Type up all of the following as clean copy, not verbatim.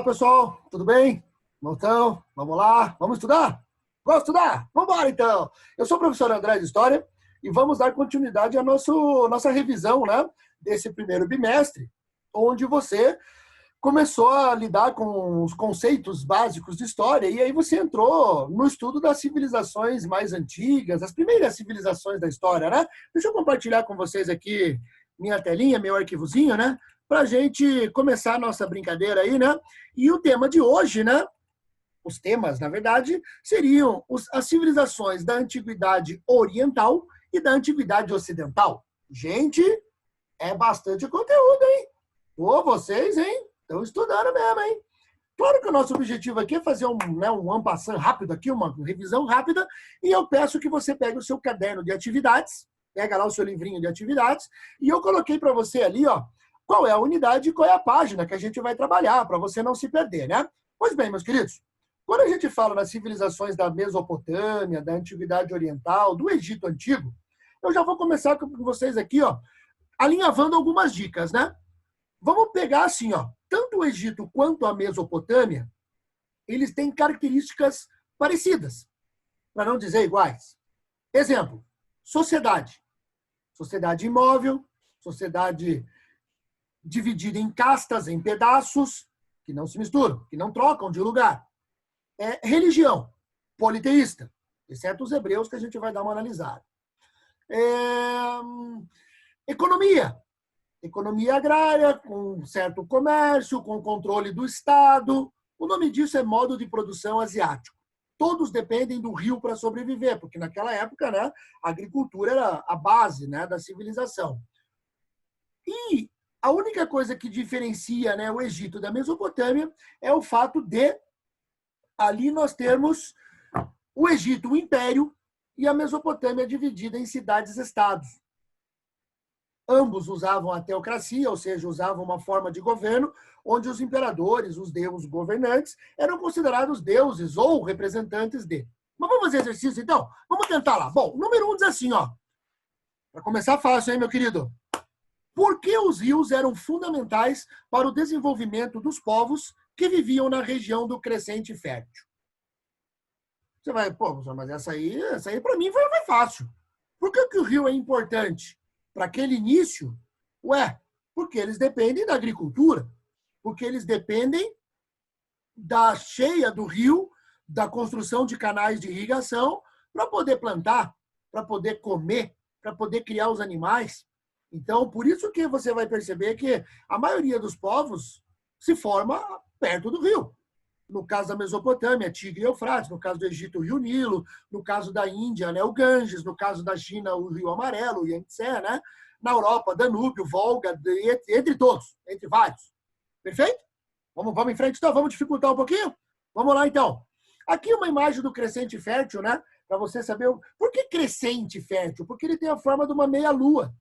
pessoal, tudo bem? Então, vamos lá, vamos estudar? Vamos estudar? Vamos embora, então! Eu sou o professor André de História e vamos dar continuidade à nossa revisão, né, desse primeiro bimestre, onde você começou a lidar com os conceitos básicos de história e aí você entrou no estudo das civilizações mais antigas, as primeiras civilizações da história, né? Deixa eu compartilhar com vocês aqui minha telinha, meu arquivozinho, né? Para a gente começar a nossa brincadeira aí, né? E o tema de hoje, né? Os temas, na verdade, seriam as civilizações da Antiguidade Oriental e da Antiguidade Ocidental. Gente, é bastante conteúdo, hein? Ô, vocês, hein? Estão estudando mesmo, hein? Claro que o nosso objetivo aqui é fazer um en passant rápido aqui, uma revisão rápida, e eu peço que você pegue o seu caderno de atividades, pega lá o seu livrinho de atividades, e eu coloquei para você ali, ó, qual é a unidade e qual é a página que a gente vai trabalhar, para você não se perder, né? Pois bem, meus queridos, quando a gente fala nas civilizações da Mesopotâmia, da Antiguidade Oriental, do Egito Antigo, eu já vou começar com vocês aqui, ó, alinhavando algumas dicas, né? Vamos pegar assim, ó, tanto o Egito quanto a Mesopotâmia, eles têm características parecidas, para não dizer iguais. Exemplo, sociedade. Sociedade imóvel, sociedade dividida em castas, em pedaços, que não se misturam, que não trocam de lugar. Religião, politeísta, exceto os hebreus, que a gente vai dar uma analisada. Economia. Economia agrária, com certo comércio, com controle do Estado. O nome disso é modo de produção asiático. Todos dependem do rio para sobreviver, porque naquela época, né, a agricultura era a base, né, da civilização. E a única coisa que diferencia, né, o Egito da Mesopotâmia é o fato de ali nós termos o Egito, o império, e a Mesopotâmia dividida em cidades-estados. Ambos usavam a teocracia, ou seja, usavam uma forma de governo onde os imperadores, os deuses governantes, eram considerados deuses ou representantes de. Mas vamos fazer exercício, então? Vamos tentar lá. Bom, número 1 diz assim, ó. Para começar fácil, hein, meu querido? Por que os rios eram fundamentais para o desenvolvimento dos povos que viviam na região do Crescente Fértil? Você vai, pô, mas essa aí para mim foi fácil. Por que o rio é importante? Para aquele início, porque eles dependem da agricultura, porque eles dependem da cheia do rio, da construção de canais de irrigação, para poder plantar, para poder comer, para poder criar os animais. Então, por isso que você vai perceber que a maioria dos povos se forma perto do rio. No caso da Mesopotâmia, Tigre e Eufrates, no caso do Egito, o Rio Nilo, no caso da Índia, né, o Ganges, no caso da China, o Rio Amarelo, o Yangtze, né? Na Europa, Danúbio, Volga, entre todos, entre vários. Perfeito? Vamos em frente, então, vamos dificultar um pouquinho? Vamos lá, então. Aqui uma imagem do crescente fértil, né? Para você saber por que crescente fértil? Porque ele tem a forma de uma meia-lua,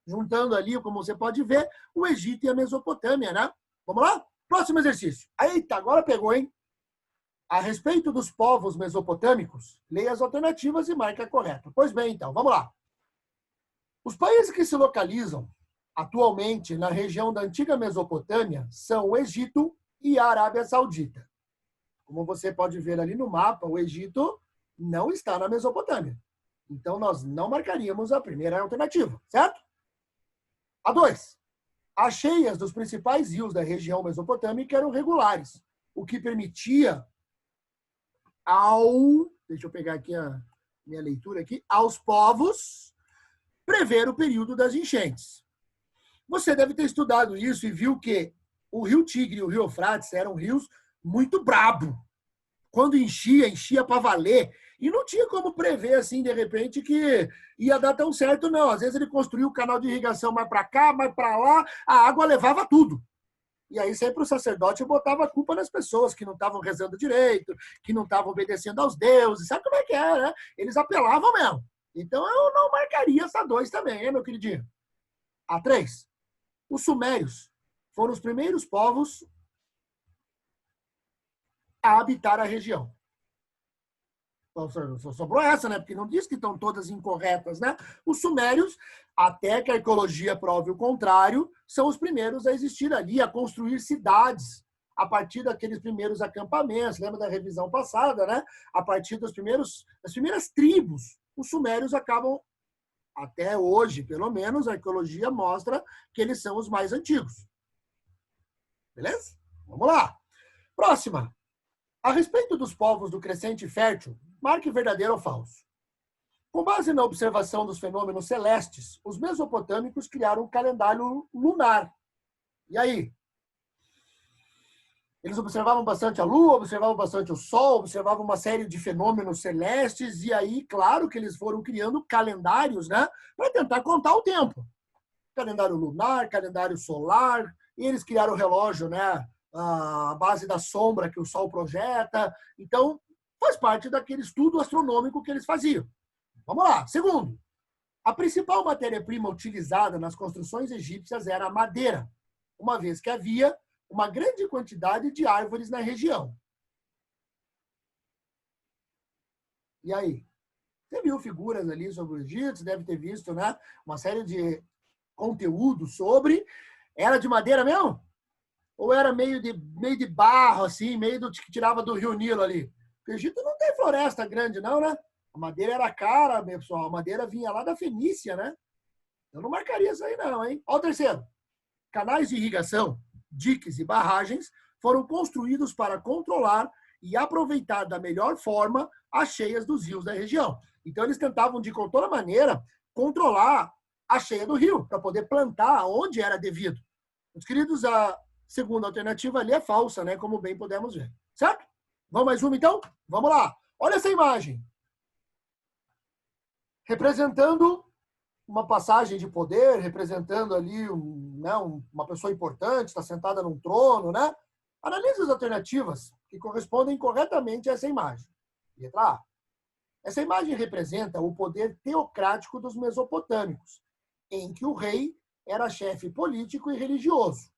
juntando ali, como você pode ver, o Egito e a Mesopotâmia, né? Vamos lá? Próximo exercício. Eita, agora pegou, hein? A respeito dos povos mesopotâmicos, leia as alternativas e marque a correta. Pois bem, então, vamos lá. Os países que se localizam atualmente na região da antiga Mesopotâmia são o Egito e a Arábia Saudita. Como você pode ver ali no mapa, o Egito não está na Mesopotâmia. Então, nós não marcaríamos a primeira alternativa, certo? A 2. As cheias dos principais rios da região mesopotâmica eram regulares, o que permitia deixa eu pegar aqui a minha leitura aqui, aos povos prever o período das enchentes. Você deve ter estudado isso e viu que o Rio Tigre e o Rio Eufrates eram rios muito brabo. Quando enchia para valer. E não tinha como prever, assim, de repente, que ia dar tão certo, não. Às vezes ele construiu o canal de irrigação mais para cá, mais para lá, a água levava tudo. E aí sempre o sacerdote botava a culpa nas pessoas que não estavam rezando direito, que não estavam obedecendo aos deuses. Sabe como é que é, né? Eles apelavam mesmo. Então eu não marcaria essa 2 também, hein, meu queridinho? A 3. Os sumérios foram os primeiros povos a habitar a região. Sobrou essa, né? Porque não diz que estão todas incorretas, né? Os sumérios, até que a arqueologia prove o contrário, são os primeiros a existir ali, a construir cidades a partir daqueles primeiros acampamentos, lembra da revisão passada, né? A partir das primeiras tribos, os sumérios acabam, até hoje, pelo menos, a arqueologia mostra que eles são os mais antigos. Beleza? Vamos lá. Próxima. A respeito dos povos do Crescente Fértil, marque verdadeiro ou falso. Com base na observação dos fenômenos celestes, os mesopotâmicos criaram um calendário lunar. E aí? Eles observavam bastante a Lua, observavam bastante o Sol, observavam uma série de fenômenos celestes, e aí, claro que eles foram criando calendários, né, para tentar contar o tempo. Calendário lunar, calendário solar, e eles criaram o relógio, né, a base da sombra que o Sol projeta. Então, faz parte daquele estudo astronômico que eles faziam. Vamos lá. Segundo, a principal matéria-prima utilizada nas construções egípcias era a madeira, uma vez que havia uma grande quantidade de árvores na região. E aí? Você viu figuras ali sobre o Egito, você deve ter visto, né, uma série de conteúdo sobre. Era de madeira mesmo? Ou era meio de barro, assim, meio do que tirava do Rio Nilo ali? Porque o Egito não tem floresta grande, não, né? A madeira era cara, pessoal. A madeira vinha lá da Fenícia, né? Eu não marcaria isso aí, não, hein? Olha o terceiro. Canais de irrigação, diques e barragens foram construídos para controlar e aproveitar da melhor forma as cheias dos rios da região. Então, eles tentavam, de toda maneira, controlar a cheia do rio, para poder plantar onde era devido. Meus queridos, a segunda alternativa ali é falsa, né? Como bem podemos ver. Certo? Vamos mais uma, então? Vamos lá. Olha essa imagem. Representando uma passagem de poder, representando ali uma pessoa importante, está sentada num trono, né? Analise as alternativas que correspondem corretamente a essa imagem. Letra A. Essa imagem representa o poder teocrático dos mesopotâmicos, em que o rei era chefe político e religioso.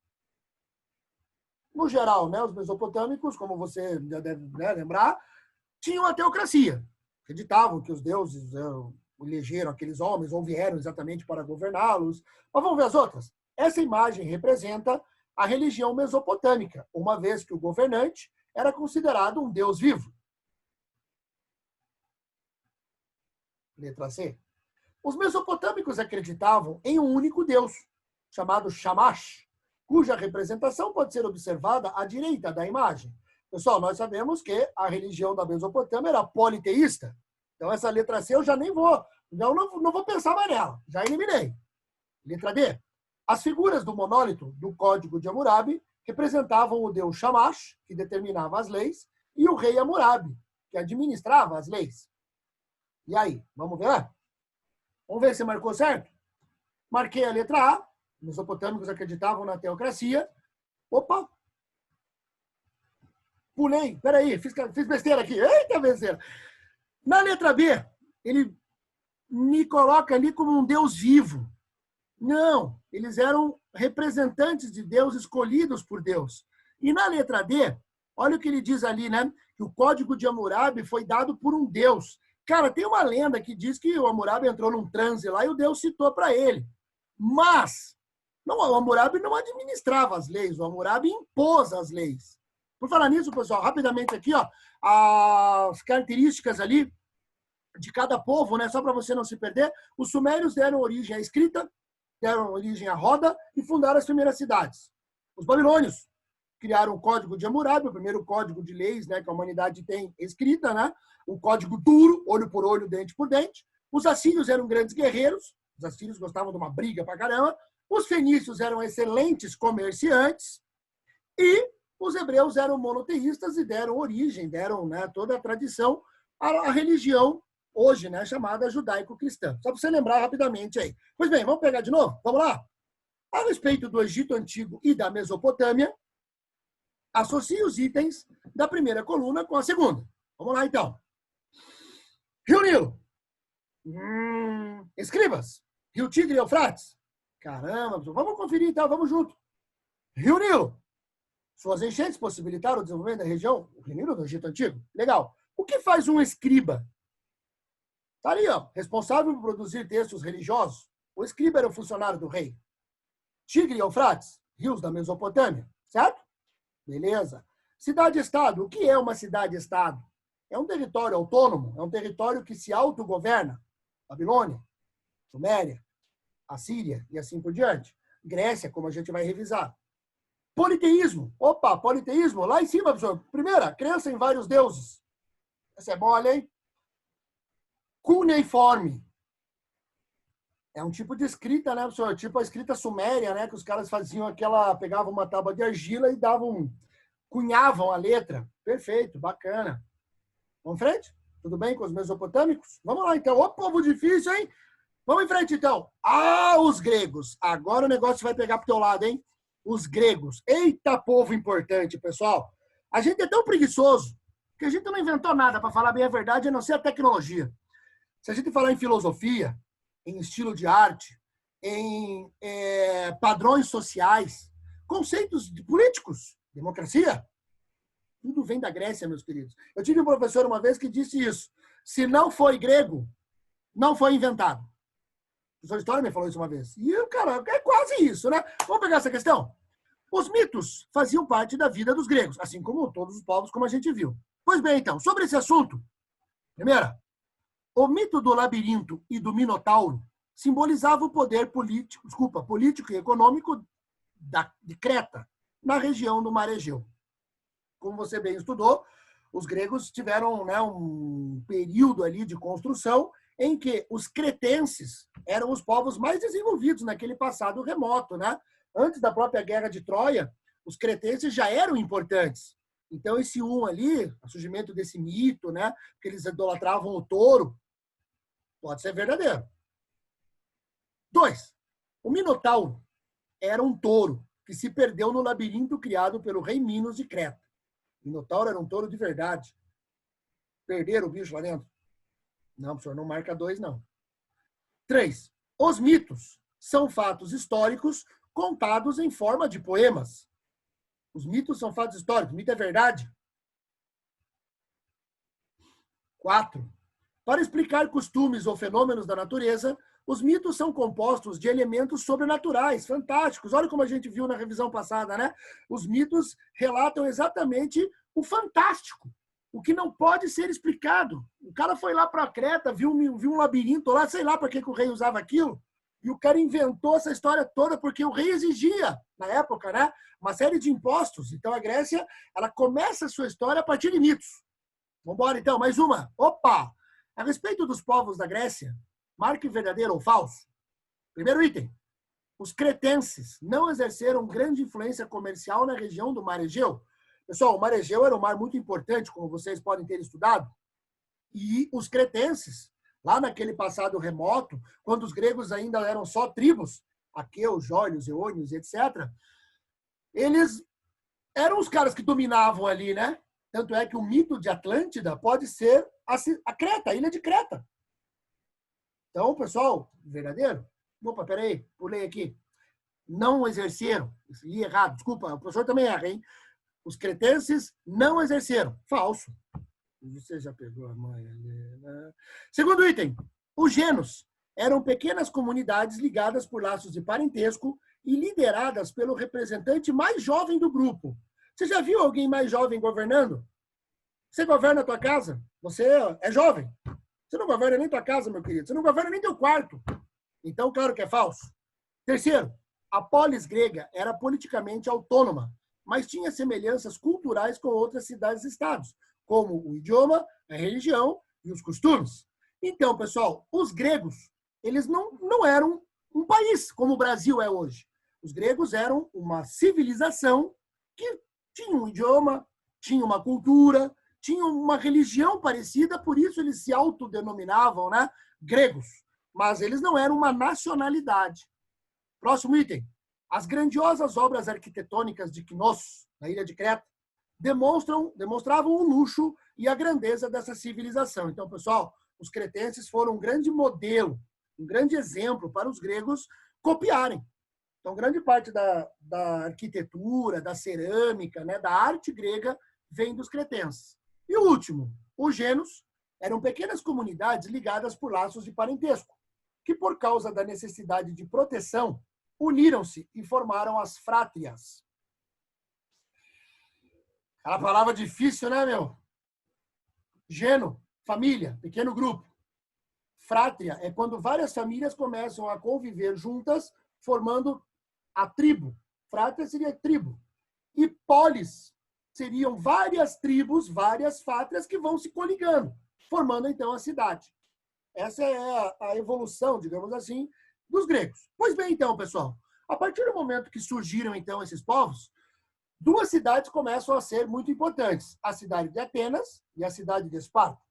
No geral, né, os mesopotâmicos, como você já deve, né, lembrar, tinham a teocracia. Acreditavam que os deuses elegeram aqueles homens ou vieram exatamente para governá-los. Mas vamos ver as outras. Essa imagem representa a religião mesopotâmica, uma vez que o governante era considerado um deus vivo. Letra C. Os mesopotâmicos acreditavam em um único deus, chamado Shamash, cuja representação pode ser observada à direita da imagem. Pessoal, nós sabemos que a religião da Mesopotâmia era politeísta. Então, essa letra C eu já nem vou, não vou pensar mais nela. Já eliminei. Letra D. As figuras do monólito do Código de Hammurabi representavam o deus Shamash, que determinava as leis, e o rei Hammurabi, que administrava as leis. E aí, vamos ver? Vamos ver se marcou certo? Marquei a letra A. Os mesopotâmicos acreditavam na teocracia. Opa! Pulei. Peraí, fiz besteira aqui. Eita, besteira! Na letra B, ele me coloca ali como um Deus vivo. Não, eles eram representantes de Deus escolhidos por Deus. E na letra D, olha o que ele diz ali, né? Que o Código de Hammurabi foi dado por um Deus. Cara, tem uma lenda que diz que o Hammurabi entrou num transe lá e o Deus citou para ele. Mas não, o Hammurabi não administrava as leis, o Hammurabi impôs as leis. Por falar nisso, pessoal, rapidamente aqui, ó, as características ali de cada povo, né, só para você não se perder, os sumérios deram origem à escrita, deram origem à roda e fundaram as primeiras cidades. Os babilônios criaram o Código de Hammurabi, o primeiro código de leis, né, que a humanidade tem escrita, né, um código duro, olho por olho, dente por dente. Os assírios eram grandes guerreiros, os assírios gostavam de uma briga pra caramba. Os fenícios eram excelentes comerciantes e os hebreus eram monoteístas e deram origem, deram, né, toda a tradição à religião hoje, né, chamada judaico-cristã. Só para você lembrar rapidamente aí. Pois bem, vamos pegar de novo? Vamos lá? A respeito do Egito Antigo e da Mesopotâmia, associe os itens da primeira coluna com a segunda. Vamos lá, então. Rio Nilo. Escribas. Rio Tigre e Eufrates. Caramba, vamos conferir, então, vamos junto. Rio Nilo. Suas enchentes possibilitaram o desenvolvimento da região, o Rio Nilo do Egito Antigo. Legal. O que faz um escriba? Está ali, ó, responsável por produzir textos religiosos. O escriba era o funcionário do rei. Tigre e Eufrates, rios da Mesopotâmia, certo? Beleza? Cidade-estado. O que é uma cidade-estado? É um território autônomo, é um território que se autogoverna. Babilônia, Suméria, Assíria e assim por diante. Grécia, como a gente vai revisar. Politeísmo. Opa, politeísmo. Lá em cima, professor. Primeira, crença em vários deuses. Essa é mole, hein? Cuneiforme. É um tipo de escrita, né, professor? Tipo a escrita suméria, né? Que os caras faziam aquela... Pegavam uma tábua de argila e davam... Cunhavam a letra. Perfeito, bacana. Vamos em frente? Tudo bem com os mesopotâmicos? Vamos lá, então. Ô, povo difícil, hein? Vamos em frente, então. Ah, os gregos. Agora o negócio vai pegar pro teu lado, hein? Os gregos. Eita, povo importante, pessoal. A gente é tão preguiçoso que a gente não inventou nada, para falar bem a verdade, a não ser a tecnologia. Se a gente falar em filosofia, em estilo de arte, em padrões sociais, conceitos políticos, democracia, tudo vem da Grécia, meus queridos. Eu tive um professor uma vez que disse isso. Se não foi grego, não foi inventado. O professor de história me falou isso uma vez. E, cara, é quase isso, né? Vamos pegar essa questão? Os mitos faziam parte da vida dos gregos, assim como todos os povos, como a gente viu. Pois bem, então, sobre esse assunto, primeira, o mito do labirinto e do minotauro simbolizava o poder político e econômico de Creta, na região do Mar Egeu. Como você bem estudou, os gregos tiveram, né, um período ali de construção em que os cretenses eram os povos mais desenvolvidos naquele passado remoto, né? Antes da própria Guerra de Troia, os cretenses já eram importantes. Então, esse ali, o surgimento desse mito, né, que eles idolatravam o touro, pode ser verdadeiro. 2. O Minotauro era um touro que se perdeu no labirinto criado pelo rei Minos de Creta. O Minotauro era um touro de verdade. Perderam o bicho lá dentro? Não, professor, não marca 2, não. 3. Os mitos são fatos históricos contados em forma de poemas. Os mitos são fatos históricos. O mito é verdade. 4. Para explicar costumes ou fenômenos da natureza, os mitos são compostos de elementos sobrenaturais, fantásticos. Olha como a gente viu na revisão passada, né? Os mitos relatam exatamente o fantástico, o que não pode ser explicado. O cara foi lá para Creta, viu um labirinto lá, sei lá para que o rei usava aquilo, e o cara inventou essa história toda porque o rei exigia, na época, né, uma série de impostos. Então a Grécia, ela começa a sua história a partir de mitos. Vamos embora, então, mais uma. Opa! A respeito dos povos da Grécia, marque verdadeiro ou falso. Primeiro item. Os cretenses não exerceram grande influência comercial na região do Mar Egeu. Pessoal, o Mar Egeu era um mar muito importante, como vocês podem ter estudado. E os cretenses, lá naquele passado remoto, quando os gregos ainda eram só tribos, aqueus, jónios, eônios, etc., eles eram os caras que dominavam ali, né? Tanto é que o mito de Atlântida pode ser a Creta, a ilha de Creta. Então, pessoal, verdadeiro? Opa, peraí, pulei aqui. Não exerceram. Li errado, desculpa, o professor também erra, hein? Os cretenses não exerceram. Falso. Você já pegou a mãe ali, né? Segundo item, os genos eram pequenas comunidades ligadas por laços de parentesco e lideradas pelo representante mais jovem do grupo. Você já viu alguém mais jovem governando? Você governa a tua casa? Você é jovem. Você não governa nem tua casa, meu querido. Você não governa nem teu quarto. Então, claro que é falso. Terceiro, a polis grega era politicamente autônoma, mas tinha semelhanças culturais com outras cidades-estados, como o idioma, a religião e os costumes. Então, pessoal, os gregos, eles não eram um país como o Brasil é hoje. Os gregos eram uma civilização que tinha um idioma, tinha uma cultura, tinha uma religião parecida, por isso eles se autodenominavam, né, gregos. Mas eles não eram uma nacionalidade. Próximo item. As grandiosas obras arquitetônicas de Knossos, na ilha de Creta, demonstravam o luxo e a grandeza dessa civilização. Então, pessoal, os cretenses foram um grande modelo, um grande exemplo para os gregos copiarem. Então, grande parte da arquitetura, da cerâmica, né, da arte grega, vem dos cretenses. E o último, os genos eram pequenas comunidades ligadas por laços de parentesco, que, por causa da necessidade de proteção, uniram-se e formaram as frátrias. Aquela palavra difícil, né, meu? Geno, família, pequeno grupo. Frátria é quando várias famílias começam a conviver juntas, formando a tribo. Frátria seria tribo. E polis seriam várias tribos, várias frátrias que vão se coligando, formando então a cidade. Essa é a evolução, digamos assim, dos gregos. Pois bem, então, pessoal, a partir do momento que surgiram então esses povos, duas cidades começam a ser muito importantes: a cidade de Atenas e a cidade de Esparta.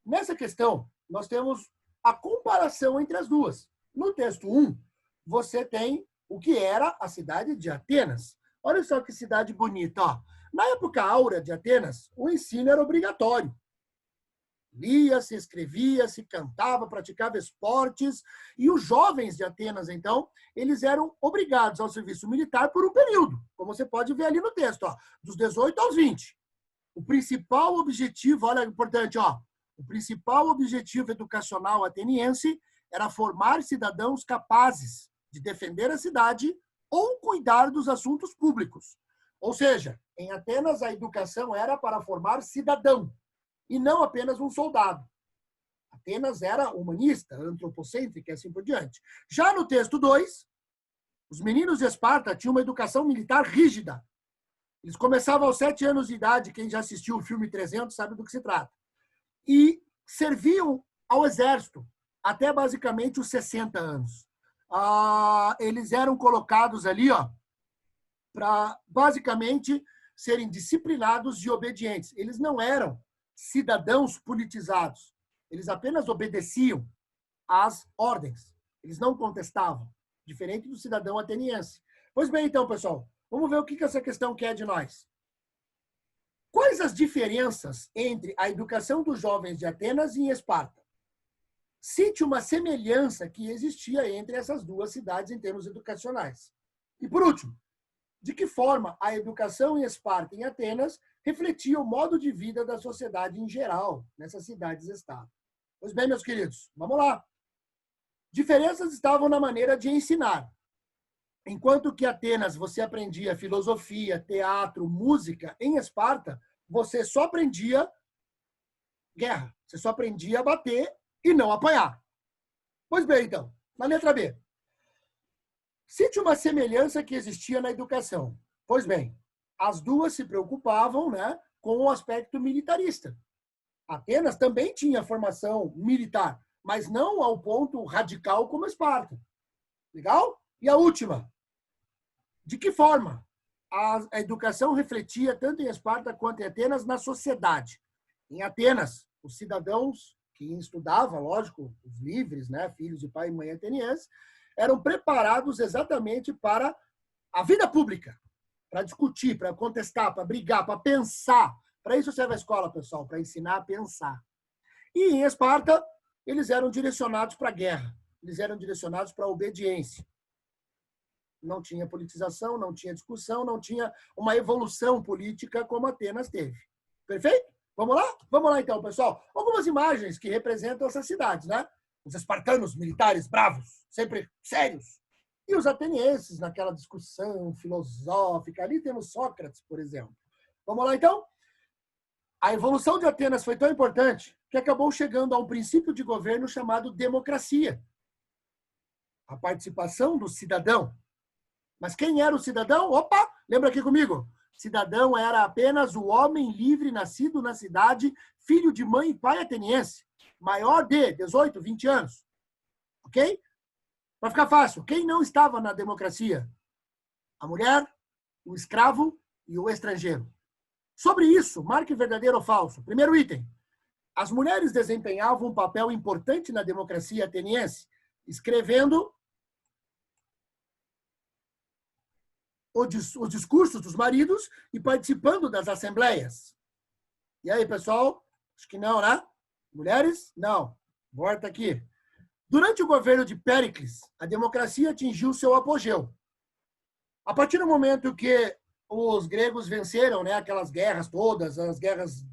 Nessa questão, nós temos a comparação entre as duas. No texto 1, você tem o que era a cidade de Atenas. Olha só que cidade bonita. Ó. Na época áurea de Atenas, o ensino era obrigatório. Lia-se, escrevia-se, cantava, praticava esportes. E os jovens de Atenas, então, eles eram obrigados ao serviço militar por um período, como você pode ver ali no texto, ó, dos 18 aos 20. O principal objetivo, olha, importante, ó, o principal objetivo educacional ateniense era formar cidadãos capazes de defender a cidade ou cuidar dos assuntos públicos. Ou seja, em Atenas, a educação era para formar cidadão, e não apenas um soldado. Atenas era humanista, antropocêntrica e assim por diante. Já no texto 2, os meninos de Esparta tinham uma educação militar rígida. Eles começavam aos 7 anos de idade, quem já assistiu o filme 300 sabe do que se trata. E serviam ao exército até basicamente os 60 anos. Eles eram colocados ali, ó, para basicamente serem disciplinados e obedientes. Eles não eram cidadãos politizados. Eles apenas obedeciam às ordens. Eles não contestavam, diferente do cidadão ateniense. Pois bem, então, pessoal, vamos ver o que essa questão quer de nós. Quais as diferenças entre a educação dos jovens de Atenas e Esparta? Cite uma semelhança que existia entre essas duas cidades em termos educacionais. E, por último, de que forma a educação em Esparta e em Atenas refletia o modo de vida da sociedade em geral, nessas cidades-estado? Pois bem, meus queridos, vamos lá. Diferenças estavam na maneira de ensinar. Enquanto que em Atenas você aprendia filosofia, teatro, música, em Esparta você só aprendia guerra. Você só aprendia a bater e não apanhar. Pois bem, então, na letra B. Cite uma semelhança que existia na educação. Pois bem, as duas se preocupavam, né, com o aspecto militarista. Atenas também tinha formação militar, mas não ao ponto radical como Esparta. Legal? E a última. De que forma a educação refletia, tanto em Esparta quanto em Atenas, na sociedade? Em Atenas, os cidadãos que estudavam, lógico, os livres, né, filhos de pai e mãe atenienses, eram preparados exatamente para a vida pública, para discutir, para contestar, para brigar, para pensar. Para isso serve a escola, pessoal, para ensinar a pensar. E em Esparta, eles eram direcionados para a guerra, eles eram direcionados para a obediência. Não tinha politização, não tinha discussão, não tinha uma evolução política como Atenas teve. Perfeito? Vamos lá? Vamos lá então, pessoal. Algumas imagens que representam essas cidades, né? Os espartanos militares bravos, sempre sérios. E os atenienses naquela discussão filosófica. Ali temos Sócrates, por exemplo. Vamos lá então? A evolução de Atenas foi tão importante que acabou chegando a um princípio de governo chamado democracia. A participação do cidadão. Mas quem era o cidadão? Opa, lembra aqui comigo. Cidadão era apenas o homem livre nascido na cidade, filho de mãe e pai ateniense, maior de 18, 20 anos. Ok? Para ficar fácil, quem não estava na democracia? A mulher, o escravo e o estrangeiro. Sobre isso, marque verdadeiro ou falso. Primeiro item. As mulheres desempenhavam um papel importante na democracia ateniense, escrevendo os discursos dos maridos e participando das assembleias. E aí, pessoal? Acho que não, né? Mulheres? Não. Volta aqui. Durante o governo de Péricles, a democracia atingiu seu apogeu. A partir do momento que os gregos venceram, né, aquelas guerras todas, as guerras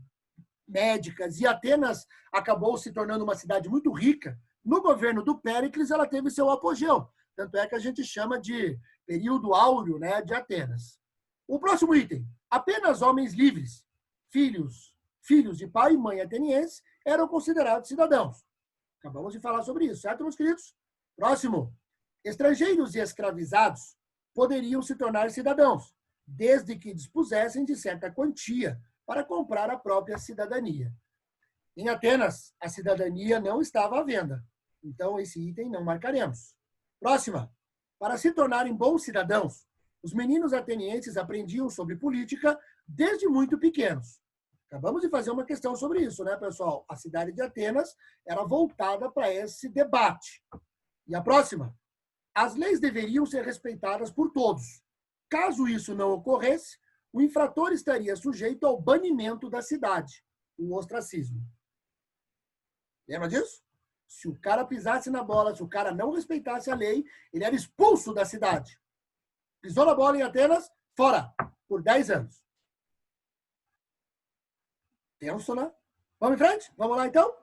médicas, e Atenas acabou se tornando uma cidade muito rica, no governo do Péricles ela teve seu apogeu. Tanto é que a gente chama de período áureo, né, de Atenas. O próximo item. Apenas homens livres, filhos de pai e mãe atenienses, eram considerados cidadãos. Acabamos de falar sobre isso, certo, meus queridos? Próximo. Estrangeiros e escravizados poderiam se tornar cidadãos, desde que dispusessem de certa quantia para comprar a própria cidadania. Em Atenas, a cidadania não estava à venda, então esse item não marcaremos. Próxima. Para se tornarem bons cidadãos, os meninos atenienses aprendiam sobre política desde muito pequenos. Acabamos de fazer uma questão sobre isso, né, pessoal? A cidade de Atenas era voltada para esse debate. E a próxima. As leis deveriam ser respeitadas por todos. Caso isso não ocorresse, o infrator estaria sujeito ao banimento da cidade, o ostracismo. Lembra disso? Se o cara pisasse na bola, se o cara não respeitasse a lei, ele era expulso da cidade. Pisou na bola em Atenas, fora, por 10 anos. Tenso, né? Vamos em frente? Vamos lá, então?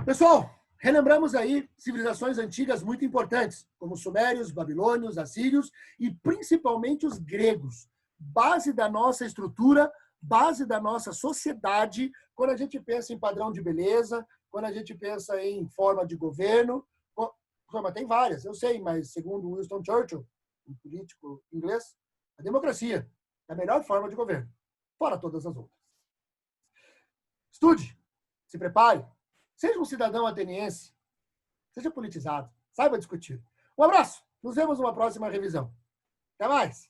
Pessoal, relembramos aí civilizações antigas muito importantes, como os sumérios, babilônios, assírios e principalmente os gregos. Base da nossa estrutura, base da nossa sociedade, quando a gente pensa em padrão de beleza, quando a gente pensa em forma de governo. Mas tem várias, eu sei, mas segundo Winston Churchill, um político inglês, a democracia é a melhor forma de governo, fora todas as outras. Estude, se prepare, seja um cidadão ateniense, seja politizado, saiba discutir. Um abraço, nos vemos numa próxima revisão. Até mais!